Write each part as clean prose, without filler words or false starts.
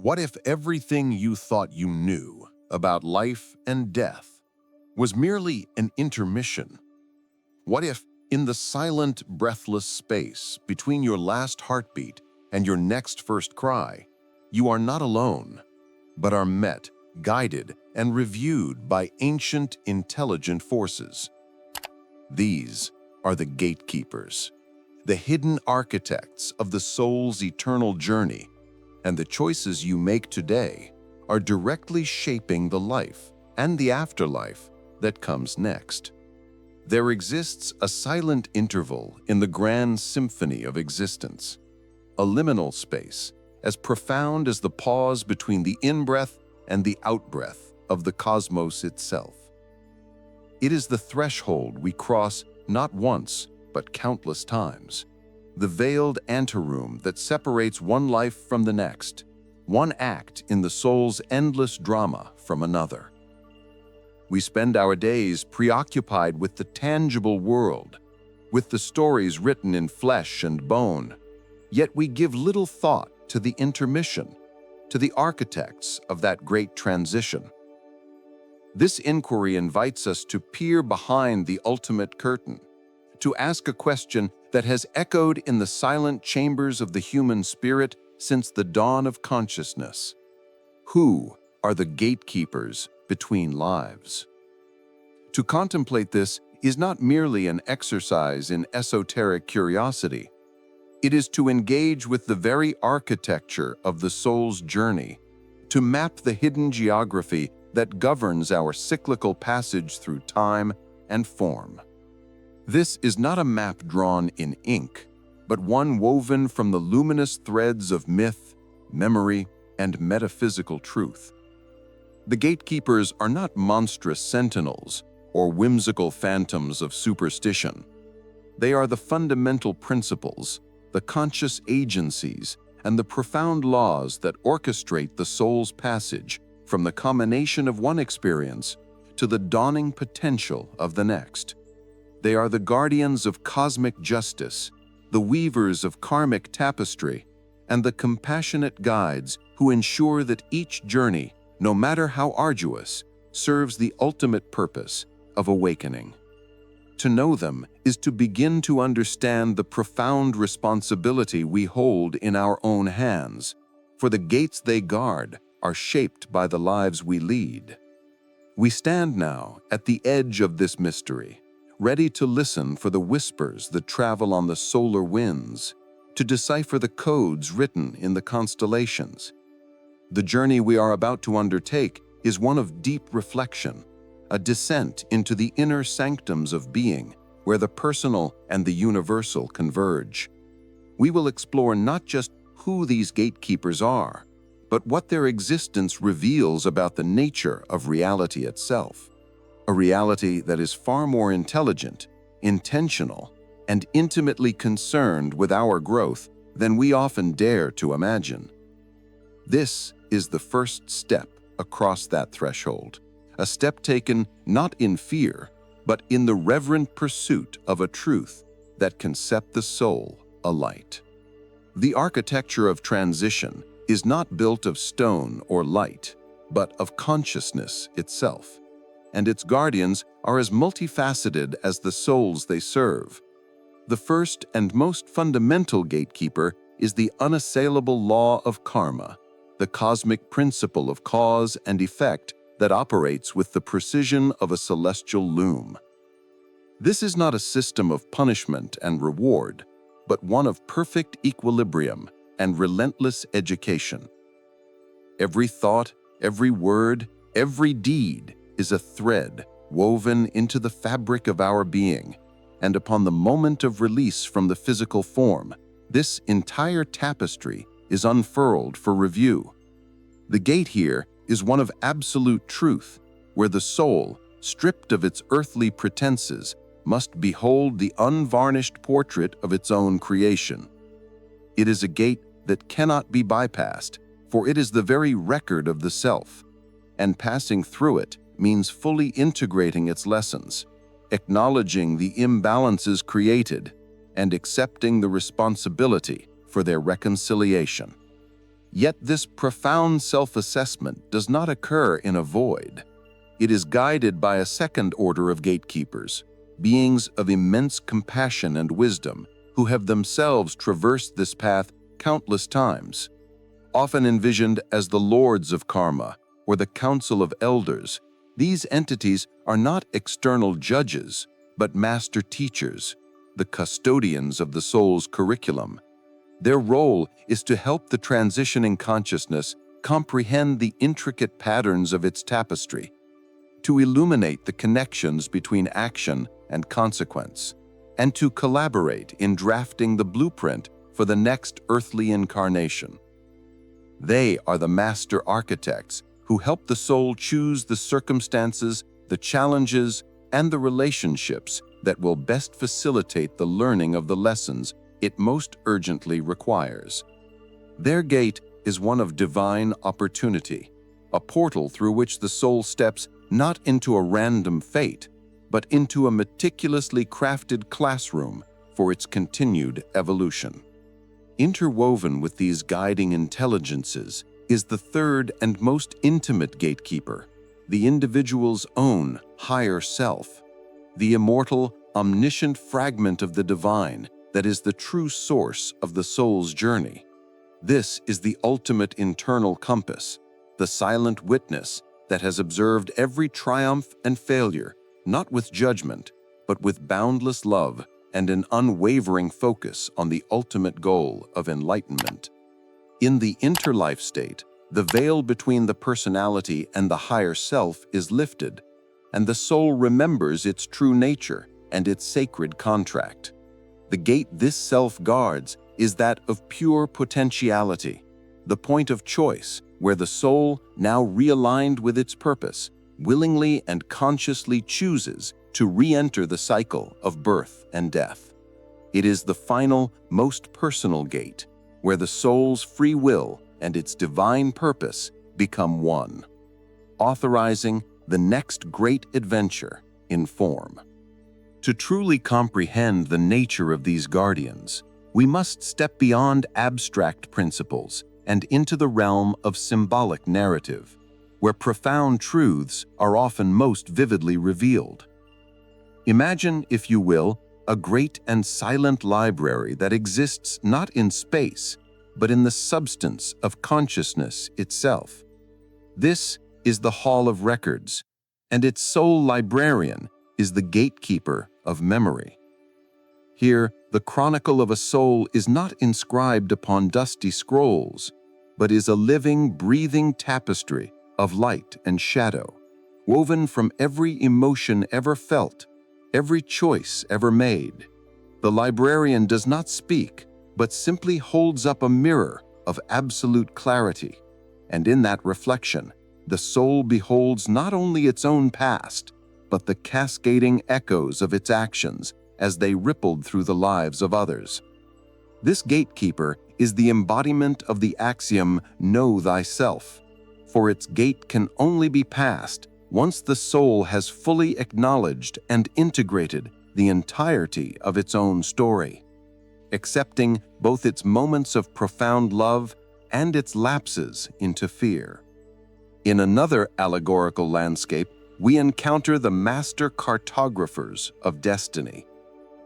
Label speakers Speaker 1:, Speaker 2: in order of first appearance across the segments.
Speaker 1: What if everything you thought you knew about life and death was merely an intermission? What if, in the silent, breathless space between your last heartbeat and your next first cry, you are not alone, but are met, guided, and reviewed by ancient, intelligent forces? These are the gatekeepers, the hidden architects of the soul's eternal journey, and the choices you make today are directly shaping the life and the afterlife that comes next. There exists a silent interval in the grand symphony of existence, a liminal space as profound as the pause between the in-breath and the out-breath of the cosmos itself. It is the threshold we cross not once, but countless times, the veiled anteroom that separates one life from the next, one act in the soul's endless drama from another. We spend our days preoccupied with the tangible world, with the stories written in flesh and bone, yet we give little thought to the intermission, to the architects of that great transition. This inquiry invites us to peer behind the ultimate curtain, to ask a question that has echoed in the silent chambers of the human spirit since the dawn of consciousness. Who are the gatekeepers between lives? To contemplate this is not merely an exercise in esoteric curiosity. It is to engage with the very architecture of the soul's journey, to map the hidden geography that governs our cyclical passage through time and form. This is not a map drawn in ink, but one woven from the luminous threads of myth, memory, and metaphysical truth. The gatekeepers are not monstrous sentinels or whimsical phantoms of superstition. They are the fundamental principles, the conscious agencies, and the profound laws that orchestrate the soul's passage from the combination of one experience to the dawning potential of the next. They are the guardians of cosmic justice, the weavers of karmic tapestry, and the compassionate guides who ensure that each journey, no matter how arduous, serves the ultimate purpose of awakening. To know them is to begin to understand the profound responsibility we hold in our own hands, for the gates they guard are shaped by the lives we lead. We stand now at the edge of this mystery, ready to listen for the whispers that travel on the solar winds, to decipher the codes written in the constellations. The journey we are about to undertake is one of deep reflection, a descent into the inner sanctums of being, where the personal and the universal converge. We will explore not just who these gatekeepers are, but what their existence reveals about the nature of reality itself. A reality that is far more intelligent, intentional, and intimately concerned with our growth than we often dare to imagine. This is the first step across that threshold, a step taken not in fear, but in the reverent pursuit of a truth that can set the soul alight. The architecture of transition is not built of stone or light, but of consciousness itself, and its guardians are as multifaceted as the souls they serve. The first and most fundamental gatekeeper is the unassailable law of karma, the cosmic principle of cause and effect that operates with the precision of a celestial loom. This is not a system of punishment and reward, but one of perfect equilibrium and relentless education. Every thought, every word, every deed is a thread woven into the fabric of our being, and upon the moment of release from the physical form, this entire tapestry is unfurled for review. The gate here is one of absolute truth, where the soul, stripped of its earthly pretenses, must behold the unvarnished portrait of its own creation. It is a gate that cannot be bypassed, for it is the very record of the self, and passing through it means fully integrating its lessons, acknowledging the imbalances created, and accepting the responsibility for their reconciliation. Yet this profound self-assessment does not occur in a void. It is guided by a second order of gatekeepers, beings of immense compassion and wisdom, who have themselves traversed this path countless times. Often envisioned as the lords of karma or the council of elders, these entities are not external judges, but master teachers, the custodians of the soul's curriculum. Their role is to help the transitioning consciousness comprehend the intricate patterns of its tapestry, to illuminate the connections between action and consequence, and to collaborate in drafting the blueprint for the next earthly incarnation. They are the master architects who help the soul choose the circumstances, the challenges, and the relationships that will best facilitate the learning of the lessons it most urgently requires. Their gate is one of divine opportunity, a portal through which the soul steps not into a random fate, but into a meticulously crafted classroom for its continued evolution. Interwoven with these guiding intelligences is the third and most intimate gatekeeper, the individual's own higher self, the immortal, omniscient fragment of the divine that is the true source of the soul's journey. This is the ultimate internal compass, the silent witness that has observed every triumph and failure, not with judgment, but with boundless love and an unwavering focus on the ultimate goal of enlightenment. In the interlife state, the veil between the personality and the higher self is lifted, and the soul remembers its true nature and its sacred contract. The gate this self guards is that of pure potentiality, the point of choice where the soul, now realigned with its purpose, willingly and consciously chooses to re-enter the cycle of birth and death. It is the final, most personal gate, where the soul's free will and its divine purpose become one, authorizing the next great adventure in form. To truly comprehend the nature of these guardians, we must step beyond abstract principles and into the realm of symbolic narrative, where profound truths are often most vividly revealed. Imagine, if you will, a great and silent library that exists not in space, but in the substance of consciousness itself. This is the Hall of Records, and its sole librarian is the gatekeeper of memory. Here, the chronicle of a soul is not inscribed upon dusty scrolls, but is a living, breathing tapestry of light and shadow, woven from every emotion ever felt, every choice ever made. The librarian does not speak, but simply holds up a mirror of absolute clarity, and in that reflection, the soul beholds not only its own past, but the cascading echoes of its actions as they rippled through the lives of others. This gatekeeper is the embodiment of the axiom, "Know thyself," for its gate can only be passed once the soul has fully acknowledged and integrated the entirety of its own story, accepting both its moments of profound love and its lapses into fear. In another allegorical landscape, we encounter the master cartographers of destiny.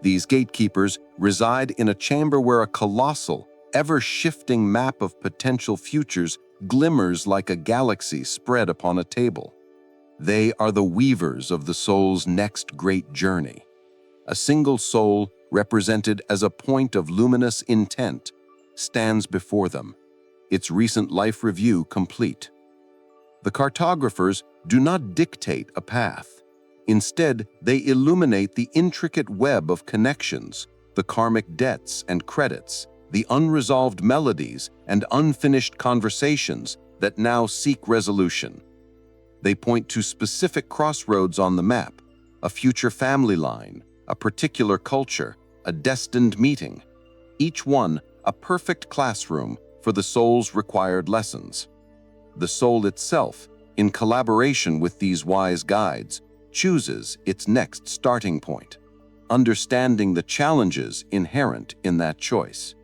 Speaker 1: These gatekeepers reside in a chamber where a colossal, ever-shifting map of potential futures glimmers like a galaxy spread upon a table. They are the weavers of the soul's next great journey. A single soul, represented as a point of luminous intent, stands before them, its recent life review complete. The cartographers do not dictate a path. Instead, they illuminate the intricate web of connections, the karmic debts and credits, the unresolved melodies and unfinished conversations that now seek resolution. They point to specific crossroads on the map, a future family line, a particular culture, a destined meeting, each one a perfect classroom for the soul's required lessons. The soul itself, in collaboration with these wise guides, chooses its next starting point, understanding the challenges inherent in that choice.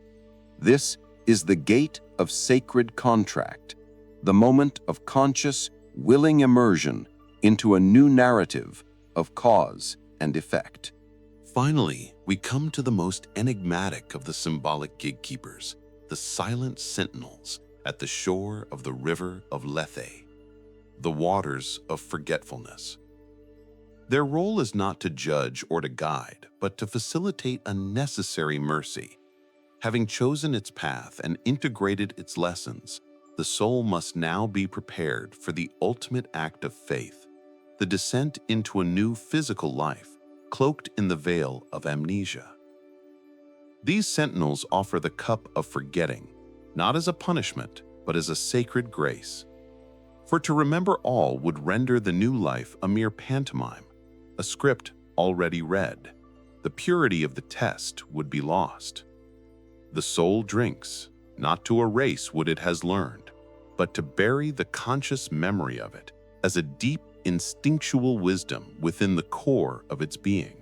Speaker 1: This is the gate
Speaker 2: of sacred contract, the moment of conscious, willing immersion into a new narrative of cause and effect.
Speaker 3: Finally, we come to the most enigmatic of the symbolic gatekeepers, the silent sentinels at the shore of the river of Lethe, the waters of forgetfulness. Their role is not to judge or to guide, but to facilitate a necessary mercy. Having chosen its path and integrated its lessons, the soul must now be prepared for the ultimate act of faith, the descent into a new physical life, cloaked in the veil of amnesia. These sentinels offer the cup of forgetting, not as a punishment, but as a sacred grace. For to remember all would render the new life a mere pantomime, a script already read. The purity of the test would be lost. The soul drinks, not to erase what it has learned, but to bury the conscious memory of it as a deep instinctual wisdom within the core of its being.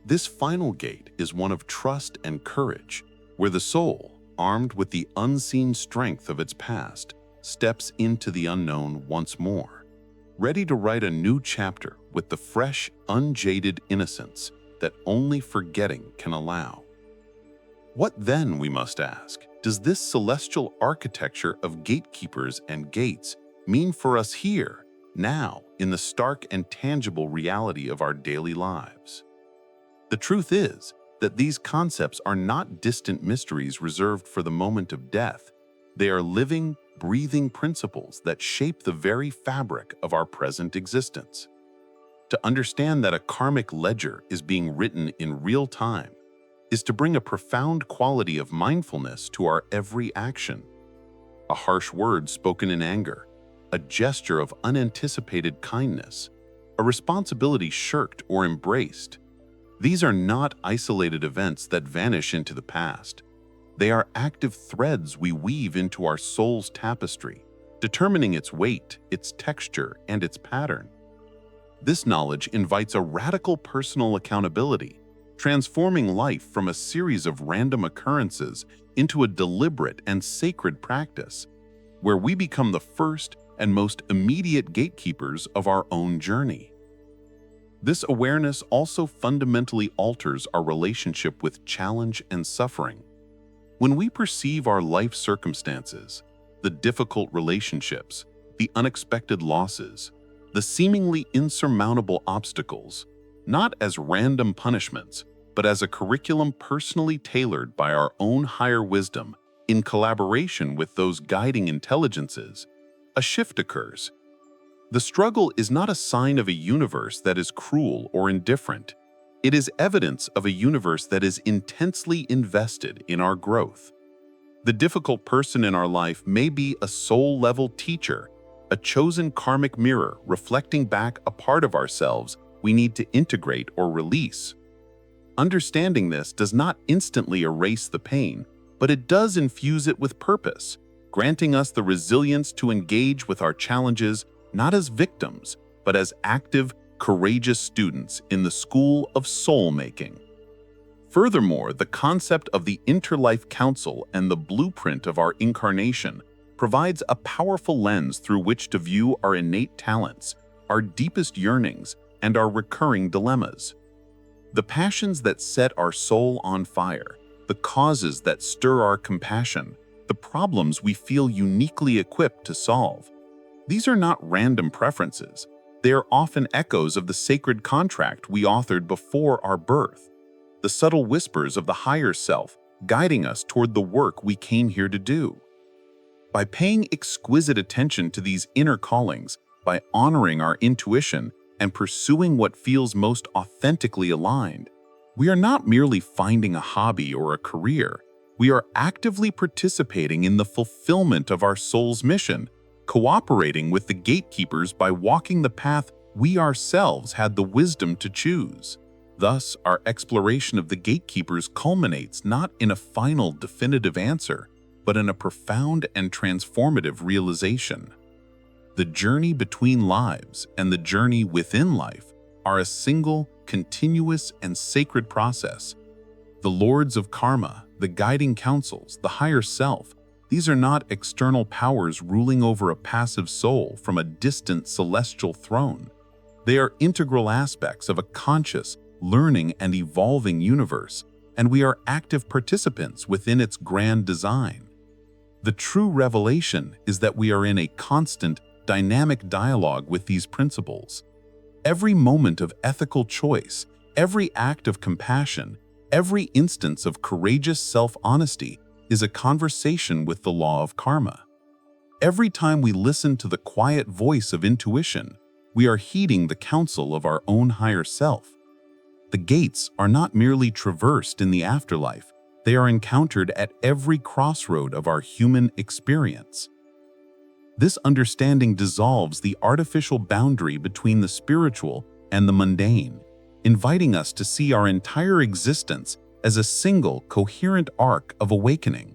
Speaker 3: This final gate is one of trust and courage, where the soul, armed with the unseen strength of its past, steps into the unknown once more, ready to write a new chapter with the fresh, unjaded innocence that only forgetting can allow. What then, we must ask, does this celestial architecture of gatekeepers and gates mean for us here, now, in the stark and tangible reality of our daily lives? The truth is that these concepts are not distant mysteries reserved for the moment of death. They are living, breathing principles that shape the very fabric of our present existence. To understand that a karmic ledger is being written in real time is to bring a profound quality of mindfulness to our every action. A harsh word spoken in anger, a gesture of unanticipated kindness, a responsibility shirked or embraced. These are not isolated events that vanish into the past. They are active threads we weave into our soul's tapestry, determining its weight, its texture, and its pattern. This knowledge invites a radical personal accountability, transforming life from a series of random occurrences into a deliberate and sacred practice, where we become the first and most immediate gatekeepers of our own journey. This awareness also fundamentally alters our relationship with challenge and suffering. When we perceive our life circumstances, the difficult relationships, the unexpected losses, the seemingly insurmountable obstacles, not as random punishments, but as a curriculum personally tailored by our own higher wisdom in collaboration with those guiding intelligences, a shift occurs. The struggle is not a sign of a universe that is cruel or indifferent. It is evidence of a universe that is intensely invested in our growth. The difficult person in our life may be a soul-level teacher, a chosen karmic mirror reflecting back a part of ourselves we need to integrate or release. Understanding this does not instantly erase the pain, but it does infuse it with purpose, granting us the resilience to engage with our challenges not as victims, but as active, courageous students in the school of soul-making. Furthermore, the concept of the interlife council and the blueprint of our incarnation provides a powerful lens through which to view our innate talents, our deepest yearnings, and our recurring dilemmas. The passions that set our soul on fire, the causes that stir our compassion, the problems we feel uniquely equipped to solve. These are not random preferences. They are often echoes of the sacred contract we authored before our birth, the subtle whispers of the higher self guiding us toward the work we came here to do. By paying exquisite attention to these inner callings, by honoring our intuition and pursuing what feels most authentically aligned, we are not merely finding a hobby or a career. We are actively participating in the fulfillment of our soul's mission, cooperating with the gatekeepers by walking the path we ourselves had the wisdom to choose. Thus, our exploration of the gatekeepers culminates not in a final definitive answer, but in a profound and transformative realization. The journey between lives and the journey within life are a single, continuous, and sacred process. The lords of karma, the guiding councils, the higher self,
Speaker 4: These are not external powers ruling over a passive soul from a distant celestial throne. They are integral aspects of a conscious, learning, and evolving universe, and we are active participants within its grand design. The true revelation is that we are in a constant, dynamic dialogue with these principles. Every moment of ethical choice, every act of compassion, every instance of courageous self-honesty is a conversation with the law of karma. Every time we listen to the quiet voice of intuition, we are heeding the counsel of our own higher self. The gates are not merely traversed in the afterlife, they are encountered at every crossroad of our human experience. This understanding dissolves the artificial boundary between the spiritual and the mundane, inviting us to see our entire existence as a single, coherent arc of awakening.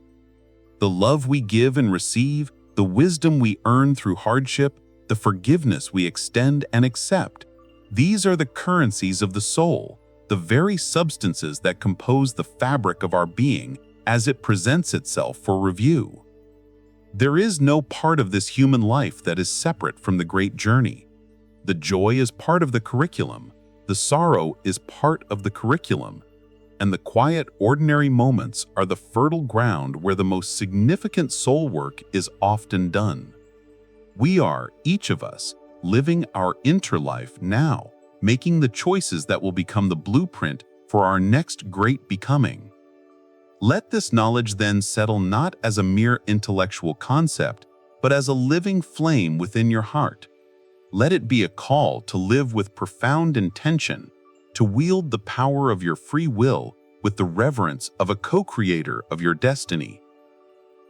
Speaker 4: The love we give and receive, the wisdom we earn through hardship, the forgiveness we extend and accept, these are the currencies of the soul, the very substances that compose the fabric of our being as it presents itself for review. There is no part of this human life that is separate from the great journey. The joy is part of the curriculum, the sorrow is part of the curriculum, and the quiet, ordinary moments are the fertile ground where the most significant soul work is often done. We are, each of us, living our interlife now, making the choices that will become the blueprint for our next great becoming. Let this knowledge then settle not as a mere intellectual concept, but as a living flame within your heart. Let it be a call to live with profound intention, to wield the power of your free will with the reverence of a co-creator of your destiny.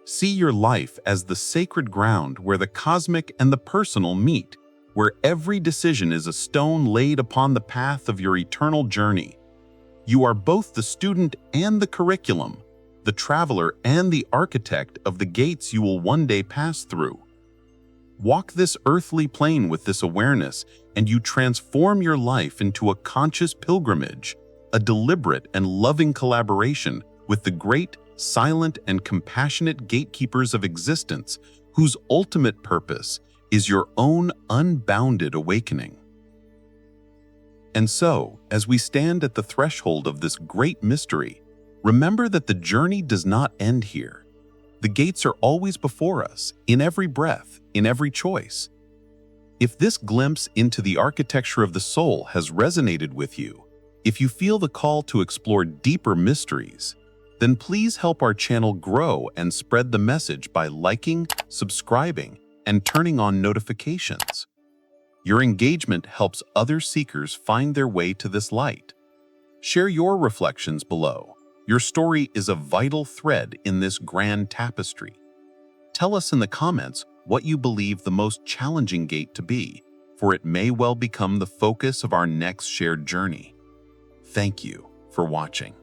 Speaker 4: See your life as the sacred ground where the cosmic and the personal meet, where every decision is a stone laid upon the path of your eternal journey. You are both the student and the curriculum, the traveler and the architect of the gates you will one day pass through. Walk this earthly plane with this awareness, and you transform your life into a conscious pilgrimage, a deliberate and loving collaboration with the great, silent, and compassionate gatekeepers of existence, whose ultimate purpose is your own unbounded awakening. And so, as we stand at the threshold of this great mystery, remember that the journey does not end here. The gates are always before us, in every breath, in every choice. If this glimpse into the architecture of the soul has resonated with you, if you feel the call to explore deeper mysteries, then please help our channel grow and spread the message by liking, subscribing, and turning on notifications. Your engagement helps other seekers find their way to this light. Share your reflections below. Your story is a vital thread in this grand tapestry. Tell us in the comments what you believe the most challenging gate to be, for it may well become the focus of our next shared journey. Thank you for watching.